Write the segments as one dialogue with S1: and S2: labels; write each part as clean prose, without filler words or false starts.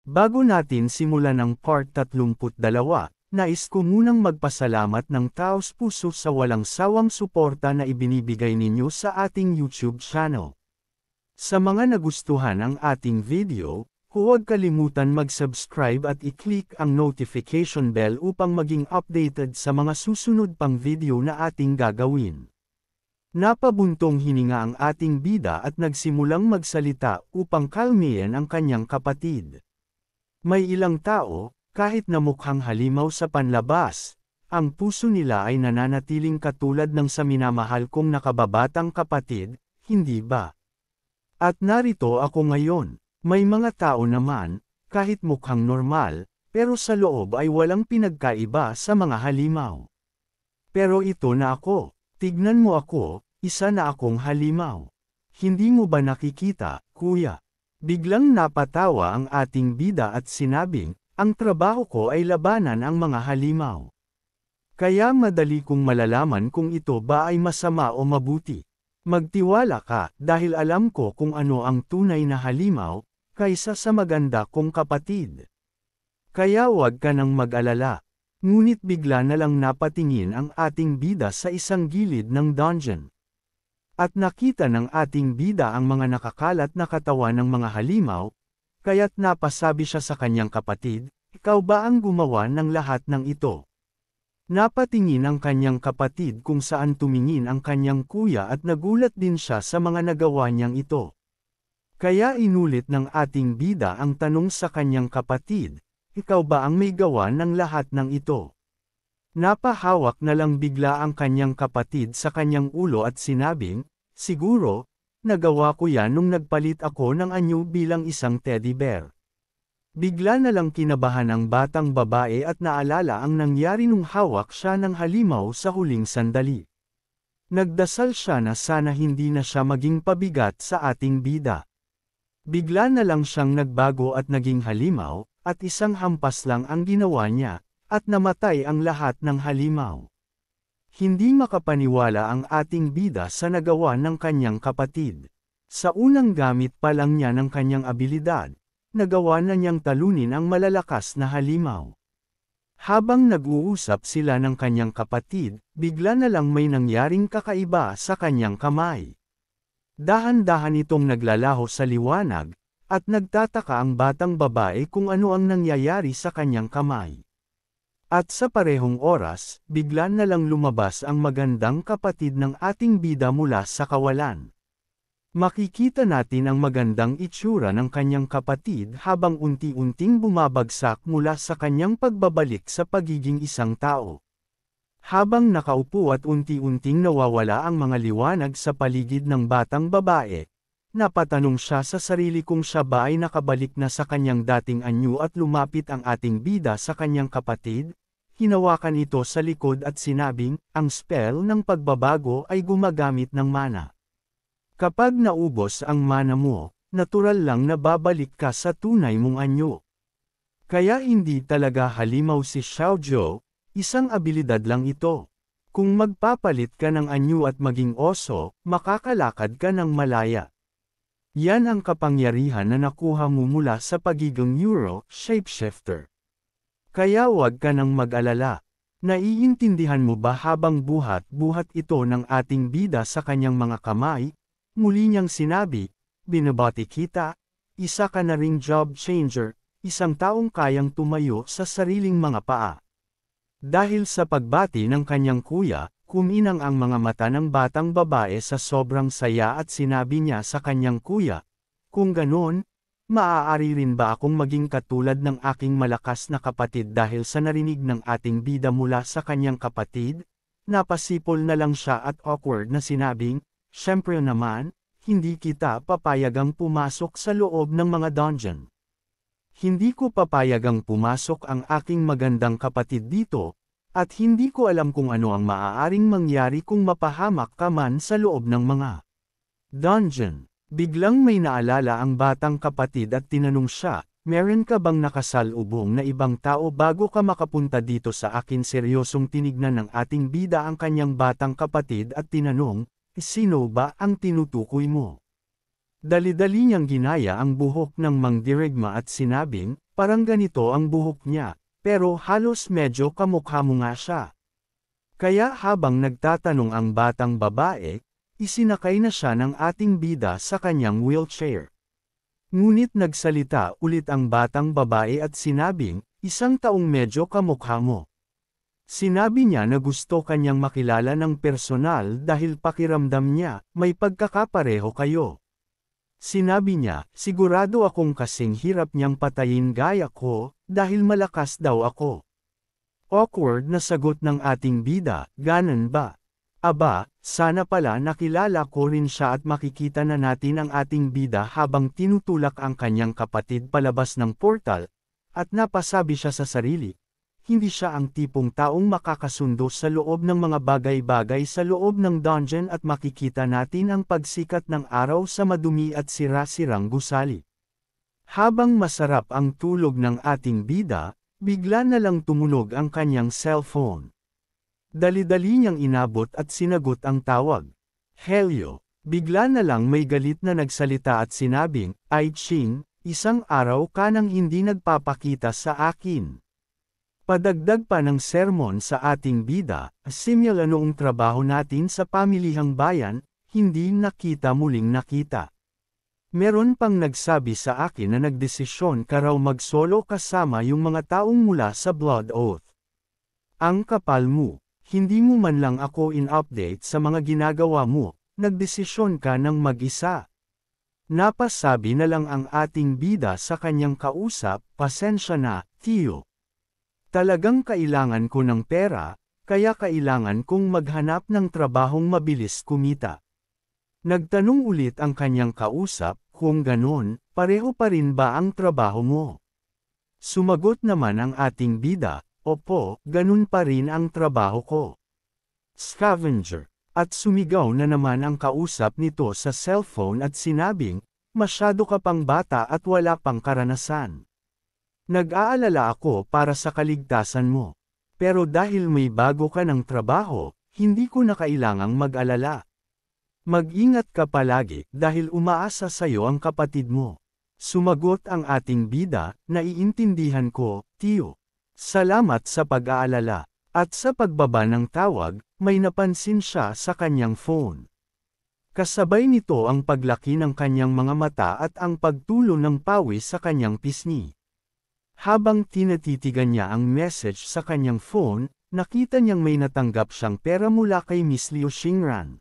S1: Bago natin simulan ang part 32, nais ko munang magpasalamat ng taos puso sa walang sawang suporta na ibinibigay ninyo sa ating YouTube channel. Sa mga nagustuhan ang ating video, huwag kalimutan mag-subscribe at i-click ang notification bell upang maging updated sa mga susunod pang video na ating gagawin. Napabuntong hininga ang ating bida at nagsimulang magsalita upang kalmihin ang kanyang kapatid. May ilang tao, kahit na mukhang halimaw sa panlabas, ang puso nila ay nananatiling katulad ng sa minamahal kong nakababatang kapatid, hindi ba? At narito ako ngayon, may mga tao naman, kahit mukhang normal, pero sa loob ay walang pinagkaiba sa mga halimaw. Pero ito na ako, tignan mo ako, isa na akong halimaw. Hindi mo ba nakikita, kuya? Biglang napatawa ang ating bida at sinabing, ang trabaho ko ay labanan ang mga halimaw. Kaya madali kong malalaman kung ito ba ay masama o mabuti. Magtiwala ka, dahil alam ko kung ano ang tunay na halimaw, kaysa sa maganda kong kapatid. Kaya huwag ka nang mag-alala. Ngunit bigla na lang napatingin ang ating bida sa isang gilid ng dungeon. At nakita ng ating bida ang mga nakakalat na katawan ng mga halimaw, kaya't napasabi siya sa kanyang kapatid, ikaw ba ang gumawa ng lahat ng ito? Napatingin ang kanyang kapatid kung saan tumingin ang kanyang kuya at nagulat din siya sa mga nagawa niyang ito. Kaya inulit ng ating bida ang tanong sa kanyang kapatid, ikaw ba ang may gawa ng lahat ng ito? Napahawak na lang bigla ang kanyang kapatid sa kanyang ulo at sinabing, siguro, nagawa ko yan nung nagpalit ako ng anyo bilang isang teddy bear. Bigla na lang kinabahan ang batang babae at naalala ang nangyari nung hawak siya ng halimaw sa huling sandali. Nagdasal siya na sana hindi na siya maging pabigat sa ating bida. Bigla na lang siyang nagbago at naging halimaw, at isang hampas lang ang ginawa niya, at namatay ang lahat ng halimaw. Hindi makapaniwala ang ating bida sa nagawa ng kanyang kapatid. Sa unang gamit pa lang niya ng kanyang abilidad, nagawa na niyang talunin ang malalakas na halimaw. Habang nag-uusap sila ng kanyang kapatid, bigla na lang may nangyaring kakaiba sa kanyang kamay. Dahan-dahan itong naglalaho sa liwanag, at nagtataka ang batang babae kung ano ang nangyayari sa kanyang kamay. At sa parehong oras, bigla na lang lumabas ang magandang kapatid ng ating bida mula sa kawalan. Makikita natin ang magandang itsura ng kanyang kapatid habang unti-unting bumabagsak mula sa kanyang pagbabalik sa pagiging isang tao. Habang nakaupo at unti-unting nawawala ang mga liwanag sa paligid ng batang babae, napatanong siya sa sarili kung siya ba ay nakabalik na sa kanyang dating anyo at lumapit ang ating bida sa kanyang kapatid. Hinawakan ito sa likod at sinabing, ang spell ng pagbabago ay gumagamit ng mana. Kapag naubos ang mana mo, natural lang na babalik ka sa tunay mong anyo. Kaya hindi talaga halimaw si Xiaozhou, isang abilidad lang ito. Kung magpapalit ka ng anyo at maging oso, makakalakad ka ng malaya. Yan ang kapangyarihan na nakuha mo mula sa pagiging Euro shapeshifter. Kaya huwag ka nang mag-alala. Naiintindihan mo ba habang buhat-buhat ito ng ating bida sa kanyang mga kamay? Muli niyang sinabi, binabati kita, isa ka na ring job changer, isang taong kayang tumayo sa sariling mga paa. Dahil sa pagbati ng kanyang kuya, kuminang ang mga mata ng batang babae sa sobrang saya at sinabi niya sa kanyang kuya, kung ganon, maaari rin ba akong maging katulad ng aking malakas na kapatid dahil sa narinig ng ating bida mula sa kanyang kapatid? Napasipol na lang siya at awkward na sinabing, syempre naman, hindi kita papayagang pumasok sa loob ng mga dungeon. Hindi ko papayagang pumasok ang aking magandang kapatid dito, at hindi ko alam kung ano ang maaaring mangyari kung mapahamak ka man sa loob ng mga dungeon. Biglang may naalala ang batang kapatid at tinanong siya, meron ka bang nakasalubong na ibang tao bago ka makapunta dito sa akin? Seryosong tinignan ng ating bida ang kanyang batang kapatid at tinanong, sino ba ang tinutukoy mo? Dali-dali niyang ginaya ang buhok ng mangdirigma at sinabing, Parang ganito ang buhok niya, pero halos medyo kamukha mo nga siya. Kaya habang nagtatanong ang batang babae, isinakay na siya ng ating bida sa kanyang wheelchair. Ngunit nagsalita ulit ang batang babae at sinabing, isang taong medyo kamukha mo. Sinabi niya na gusto kanyang makilala ng personal dahil pakiramdam niya, may pagkakapareho kayo. Sinabi niya, sigurado akong kasing hirap niyang patayin gaya ko, dahil malakas daw ako. Awkward na sagot ng ating bida, ganon ba? Aba, sana pala nakilala ko rin siya at makikita na natin ang ating bida habang tinutulak ang kanyang kapatid palabas ng portal, at napasabi siya sa sarili. Hindi siya ang tipong taong makakasundo sa loob ng mga bagay-bagay sa loob ng dungeon at makikita natin ang pagsikat ng araw sa madumi at sira-sirang gusali. Habang masarap ang tulog ng ating bida, bigla na lang tumunog ang kanyang cellphone. Dali-dali niyang inabot at sinagot ang tawag. Helyo, bigla na lang may galit na nagsalita at sinabing, "Ay Ching, isang araw ka nang hindi nagpapakita sa akin." Padagdag pa ng sermon sa ating bida, simula noong trabaho natin sa pamilihang bayan, hindi nakita muling nakita. Meron pang nagsabi sa akin na nagdesisyon ka raw mag-solo kasama yung mga taong mula sa Blood Oath. Ang kapal mo, hindi mo man lang ako in-update sa mga ginagawa mo, nagdesisyon ka ng mag-isa. Napasabi na lang ang ating bida sa kanyang kausap, pasensya na, Tio. Talagang kailangan ko ng pera, kaya kailangan kong maghanap ng trabahong mabilis kumita. Nagtanong ulit ang kanyang kausap, kung ganon, pareho pa rin ba ang trabaho mo? Sumagot naman ang ating bida, opo, ganun pa rin ang trabaho ko. Scavenger. At sumigaw na naman ang kausap nito sa cellphone at sinabing, masyado ka pang bata at wala pang karanasan. Nag-aalala ako para sa kaligtasan mo. Pero dahil may bago ka ng trabaho, hindi ko na kailangang mag-alala. Mag-ingat ka palagi dahil umaasa sa'yo ang kapatid mo. Sumagot ang ating bida, naiintindihan ko, Tio. Salamat sa pag-aalala. At sa pagbaba ng tawag, may napansin siya sa kanyang phone. Kasabay nito ang paglaki ng kanyang mga mata at ang pagtulo ng pawis sa kanyang pisngi. Habang tinatitigan niya ang message sa kanyang phone, nakita niyang may natanggap siyang pera mula kay Miss Liu Xingran.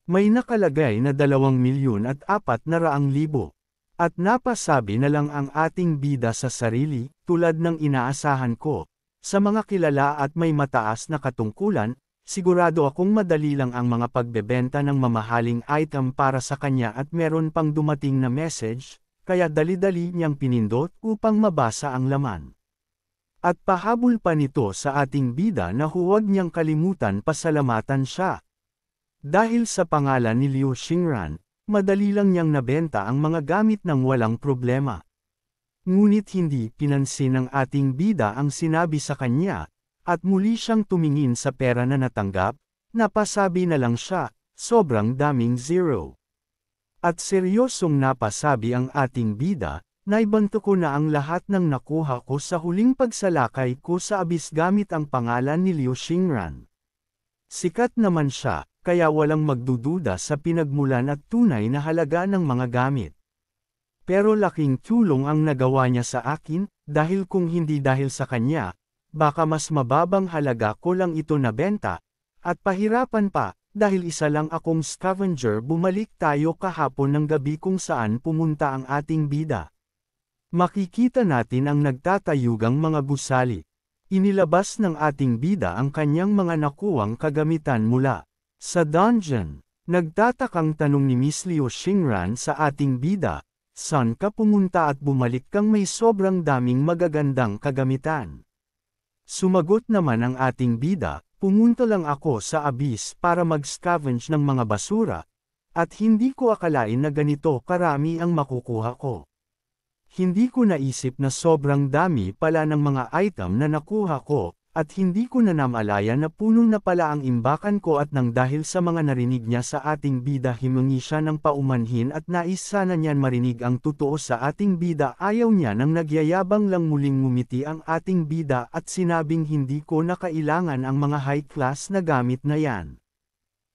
S1: May nakalagay na 2,400,000. At napasabi na lang ang ating bida sa sarili, tulad ng inaasahan ko, sa mga kilala at may mataas na katungkulan, sigurado akong madali lang ang mga pagbebenta ng mamahaling item para sa kanya at meron pang dumating na message, kaya dali-dali niyang pinindot upang mabasa ang laman. At pahabol pa nito sa ating bida na huwag niyang kalimutan pasalamatan siya. Dahil sa pangalan ni Liu Xingran, madali lang niyang nabenta ang mga gamit ng walang problema. Ngunit hindi pinansin ng ating bida ang sinabi sa kanya, at muli siyang tumingin sa pera na natanggap, napasabi na lang siya, sobrang daming zero. At seryosong napasabi ang ating bida, naibanto ko na ang lahat ng nakuha ko sa huling pagsalakay ko sa abis gamit ang pangalan ni Liu Xingran. Sikat naman siya, kaya walang magdududa sa pinagmulan at tunay na halaga ng mga gamit. Pero laking tulong ang nagawa niya sa akin, dahil kung hindi dahil sa kanya, baka mas mababang halaga ko lang ito nabenta, at pahirapan pa, dahil isa lang akong scavenger. Bumalik tayo kahapon ng gabi kung saan pumunta ang ating bida. Makikita natin ang nagtatayugang mga gusali. Inilabas ng ating bida ang kanyang mga nakuwang kagamitan mula sa dungeon. Nagtatakang tanong ni Miss Liu Xingran sa ating bida, saan ka pumunta at bumalik kang may sobrang daming magagandang kagamitan? Sumagot naman ang ating bida, pumunta lang ako sa abyss para mag-scavenge ng mga basura, at hindi ko akalain na ganito karami ang makukuha ko. Hindi ko naisip na sobrang dami pala ng mga item na nakuha ko, At hindi ko na namalaya na puno na pala ang imbakan ko at nang dahil sa mga narinig niya sa ating bida himungi siya ng paumanhin at nais sana niyan marinig ang totoo sa ating bida ayaw niya nang nagyayabang lang muling ngumiti ang ating bida at sinabing hindi ko na kailangan ang mga high class na gamit na yan.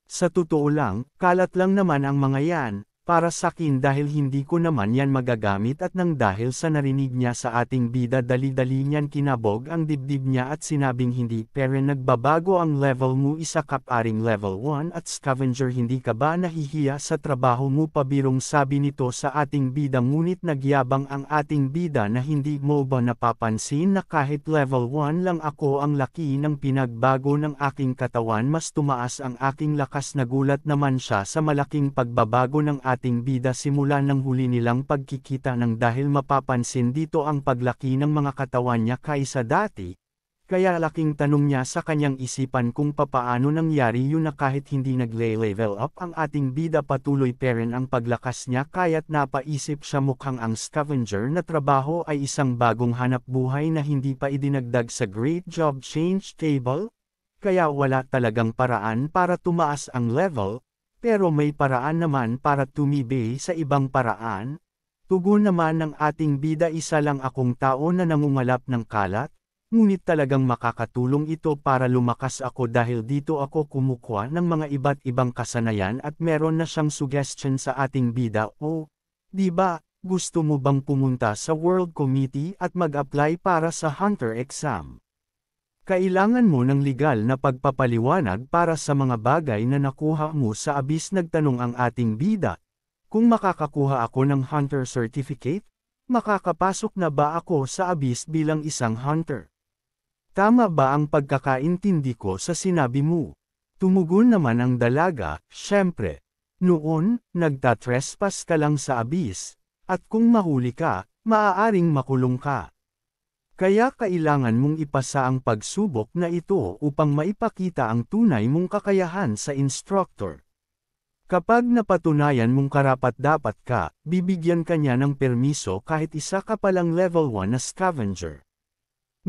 S1: Sa totoo lang, kalat lang naman ang mga yan, para sakin dahil hindi ko naman yan magagamit at nang dahil sa narinig niya sa ating bida dali-dali niyan kinabog ang dibdib niya at sinabing hindi pero nagbabago ang level mo isa kaparing level 1 at scavenger hindi ka ba nahihiya sa trabaho mo pabirong sabi nito sa ating bida ngunit nagyabang ang ating bida na hindi mo ba napapansin na kahit level 1 lang ako ang laki ng pinagbago ng aking katawan mas tumaas ang aking lakas nagulat naman siya sa malaking pagbabago ng ating bida simula ng huli nilang pagkikita nang dahil mapapansin dito ang paglaki ng mga katawan niya kaysa dati. Kaya laking tanong niya sa kanyang isipan kung papaano nangyari yun na kahit hindi nagle-level up ang ating bida patuloy pa rin ang paglakas niya kaya't napaisip siya mukhang ang scavenger na trabaho ay isang bagong hanap buhay na hindi pa idinagdag sa Great Job Change Table. Kaya wala talagang paraan para tumaas ang level. Pero may paraan naman para tumibay sa ibang paraan. Tugon naman ng ating bida isa lang akong tao na nangungalap ng kalat, ngunit talagang makakatulong ito para lumakas ako dahil dito ako kumukuha ng mga iba't ibang kasanayan at meron na siyang suggestion sa ating bida di ba, gusto mo bang pumunta sa World Committee at mag-apply para sa Hunter exam? Kailangan mo ng legal na pagpapaliwanag para sa mga bagay na nakuha mo sa Abyss nagtanong ang ating bida. Kung makakakuha ako ng Hunter Certificate, makakapasok na ba ako sa Abyss bilang isang Hunter? Tama ba ang pagkakaintindi ko sa sinabi mo? Tumugon naman ang dalaga, syempre. Noon, nagtatrespass ka lang sa Abyss, at kung mahuli ka, maaaring makulong ka. Kaya kailangan mong ipasa ang pagsubok na ito upang maipakita ang tunay mong kakayahan sa instructor. Kapag napatunayan mong karapat-dapat ka, bibigyan ka niya ng permiso kahit isa ka palang level 1 na scavenger.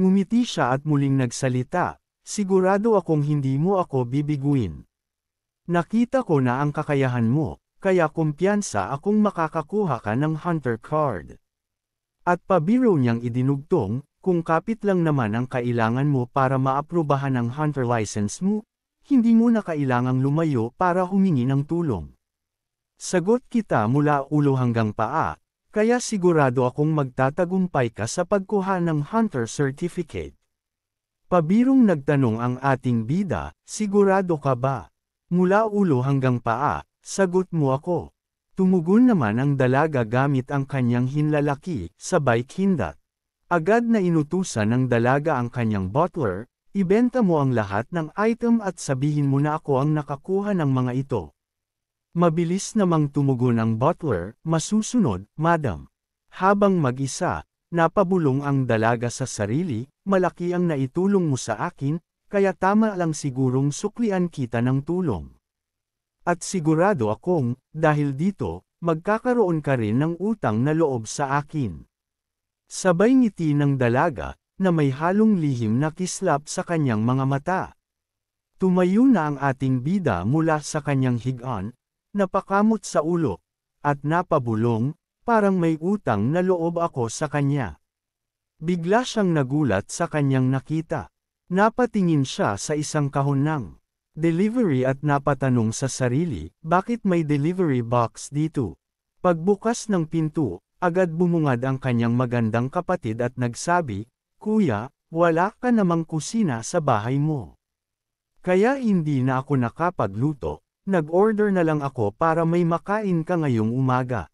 S1: Ngumiti siya at muling nagsalita, sigurado akong hindi mo ako bibiguin. Nakita ko na ang kakayahan mo, kaya kumpiyansa akong makakakuha ka ng Hunter card. At pabiro niyang idinugtong, kung kapit lang naman ang kailangan mo para maaprubahan ang Hunter license mo, hindi mo na kailangang lumayo para humingi ng tulong. Sagot kita mula ulo hanggang paa, kaya sigurado akong magtatagumpay ka sa pagkuha ng Hunter Certificate. Pabirong nagtanong ang ating bida, sigurado ka ba? Mula ulo hanggang paa, sagot mo ako. Tumugon naman ang dalaga gamit ang kanyang hinlalaki, sabay kindat. Agad na inutusan ng dalaga ang kanyang butler, ibenta mo ang lahat ng item at sabihin mo na ako ang nakakuha ng mga ito. Mabilis namang tumugon ang butler, masusunod, madam. Habang mag-isa, napabulong ang dalaga sa sarili, malaki ang naitulong mo sa akin, kaya tama lang sigurong suklian kita ng tulong. At sigurado akong, dahil dito, magkakaroon ka rin ng utang na loob sa akin. Sabay ngiti ng dalaga, na may halong lihim na kislap sa kanyang mga mata. Tumayo na ang ating bida mula sa kanyang higaan, napakamot sa ulo, at napabulong, parang may utang na loob ako sa kanya. Bigla siyang nagulat sa kanyang nakita. Napatingin siya sa isang kahon ng delivery at napatanong sa sarili, bakit may delivery box dito? Pagbukas ng pinto, agad bumungad ang kanyang magandang kapatid at nagsabi, Kuya, wala ka namang kusina sa bahay mo. Kaya hindi na ako nakapagluto, nag-order na lang ako para may makain ka ngayong umaga.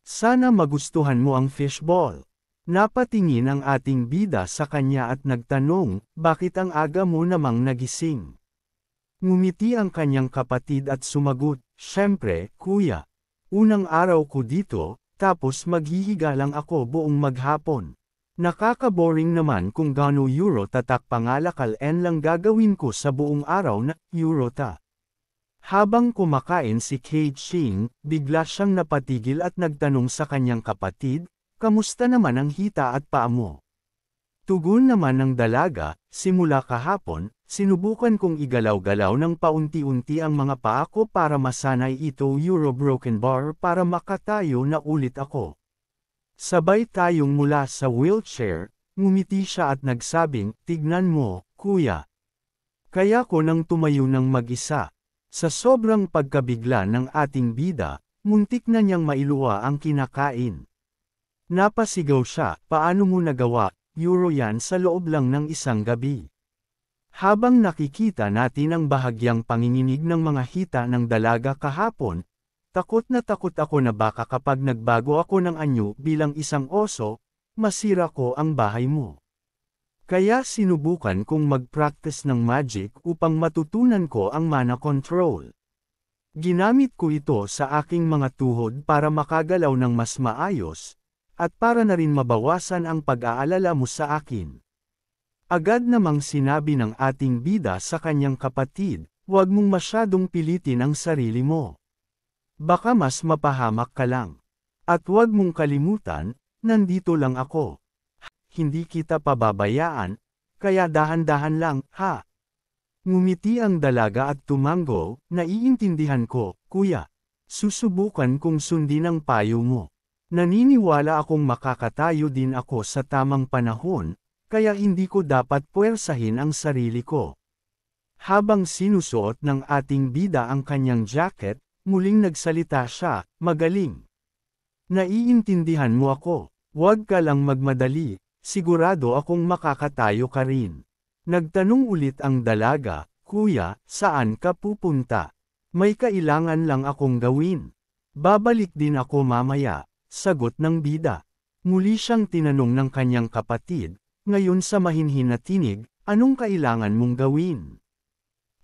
S1: Sana magustuhan mo ang fishball. Napatingin ang ating bida sa kanya at nagtanong, bakit ang aga mo namang nagising? Ngumiti ang kanyang kapatid at sumagot, syempre, kuya. Unang araw ko dito, tapos maghihiga lang ako buong maghapon. Nakaka-boring naman kung gaano euro tatak pangalakal en lang gagawin ko sa buong araw na euro ta. Habang kumakain si Kate Shing, bigla siyang napatigil at nagtanong sa kanyang kapatid, kamusta naman ang hita at paa mo? Tugon naman ng dalaga, simula kahapon, sinubukan kong igalaw-galaw ng paunti-unti ang mga paa ko para masanay ito Euro broken bar para makatayo na ulit ako. Sabay tayong mula sa wheelchair, ngumiti siya at nagsabing, tignan mo, kuya. Kaya ko nang tumayo ng mag-isa. Sa sobrang pagkabigla ng ating bida, muntik na niyang mailuwa ang kinakain. Napasigaw siya, paano mo nagawa? Euro yan sa loob lang ng isang gabi. Habang nakikita natin ang bahagyang panginginig ng mga hita ng dalaga kahapon, takot ako na baka kapag nagbago ako ng anyo bilang isang oso, masira ko ang bahay mo. Kaya sinubukan kong mag-practice ng magic upang matutunan ko ang mana control. Ginamit ko ito sa aking mga tuhod para makagalaw ng mas maayos, at para na rin mabawasan ang pag-aalala mo sa akin. Agad namang sinabi ng ating bida sa kanyang kapatid, huwag mong masyadong pilitin ang sarili mo. Baka mas mapahamak ka lang. At huwag mong kalimutan, nandito lang ako. Hindi kita pababayaan, kaya dahan-dahan lang, ha? Ngumiti ang dalaga at tumango, naiintindihan ko, kuya. Susubukan kong sundin ang payo mo. Naniniwala akong makakatayo din ako sa tamang panahon, kaya hindi ko dapat puwersahin ang sarili ko. Habang sinusuot ng ating bida ang kanyang jacket, muling nagsalita siya, magaling. Naiintindihan mo ako, huwag ka lang magmadali, sigurado akong makakatayo ka rin. Nagtanong ulit ang dalaga, kuya, saan ka pupunta? May kailangan lang akong gawin. Babalik din ako mamaya. Sagot ng bida. Muli siyang tinanong ng kanyang kapatid, ngayon sa mahinhin na tinig, anong kailangan mong gawin?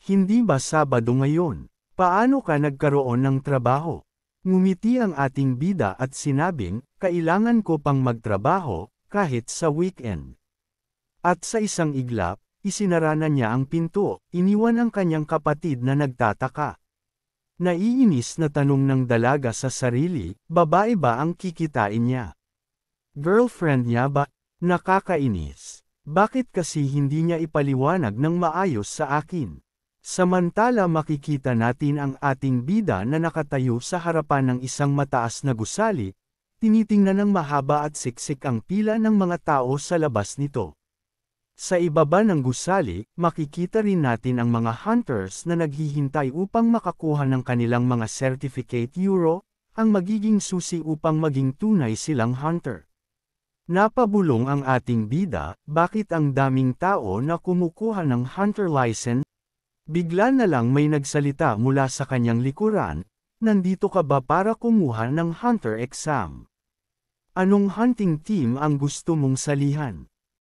S1: Hindi ba Sabado ngayon? Paano ka nagkaroon ng trabaho? Ngumiti ang ating bida at sinabing, kailangan ko pang magtrabaho, kahit sa weekend. At sa isang iglap, isinaranan niya ang pinto, iniwan ang kanyang kapatid na nagtataka. Naiinis na tanong ng dalaga sa sarili, babae ba ang kikitain niya? Girlfriend niya ba? Nakakainis. Bakit kasi hindi niya ipaliwanag ng maayos sa akin? Samantala makikita natin ang ating bida na nakatayo sa harapan ng isang mataas na gusali, tinitingnan ng mahaba at siksik ang pila ng mga tao sa labas nito. Sa ibaba ng gusali, makikita rin natin ang mga hunters na naghihintay upang makakuha ng kanilang mga certificate Euro, ang magiging susi upang maging tunay silang hunter. Napabulong ang ating bida, bakit ang daming tao na kumukuha ng hunter license? Bigla na lang may nagsalita mula sa kanyang likuran, nandito ka ba para kumuha ng hunter exam? Anong hunting team ang gusto mong salihan?